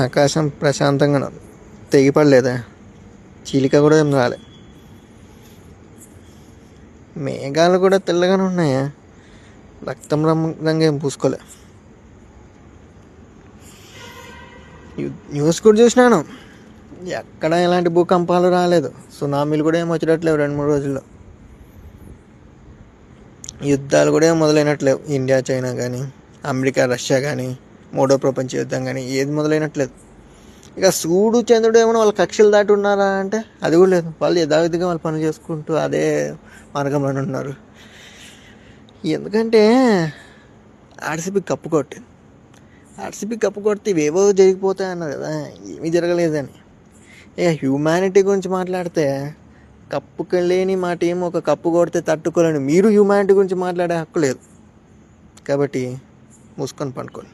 ఆకాశం ప్రశాంతంగా ఉంది. తెగిపడలేదా? చీలిక కూడా ఏం రాలే. మేఘాలు కూడా తెల్లగానే ఉన్నాయా? రక్తం రంగు ఏం పూసుకోలే. న్యూస్ కూడా చూసినాను, ఎక్కడ ఎలాంటి భూకంపాలు రాలేదు. సునామీలు కూడా ఏం వచ్చేటట్లేవు 2-3 రోజుల్లో. యుద్ధాలు కూడా ఏం మొదలైనట్లేవు. ఇండియా చైనా కానీ, అమెరికా రష్యా కానీ, 3వ ప్రపంచ యుద్ధం కానీ ఏది మొదలైనట్లేదు. ఇక సూడు చంద్రుడు ఏమైనా వాళ్ళ కక్షలు దాటి ఉన్నారా అంటే అది కూడా లేదు. వాళ్ళు యథావిధిగా వాళ్ళు పనులు చేసుకుంటూ అదే మార్గంలో ఉన్నారు. ఎందుకంటే ఆర్సీబీ కప్పు కొట్టింది. ఆర్సీబీ కప్పు కొడితే ఇవేవో జరిగిపోతాయి అన్నారు కదా, ఏమీ జరగలేదని. ఇక హ్యూమానిటీ గురించి మాట్లాడితే, కప్పుకి లేని మా టీం ఒక కప్పు కొడితే తట్టుకోలేని మీరు హ్యూమానిటీ గురించి మాట్లాడే హక్కు లేదు. కాబట్టి మూసుకొని పండుకోండి.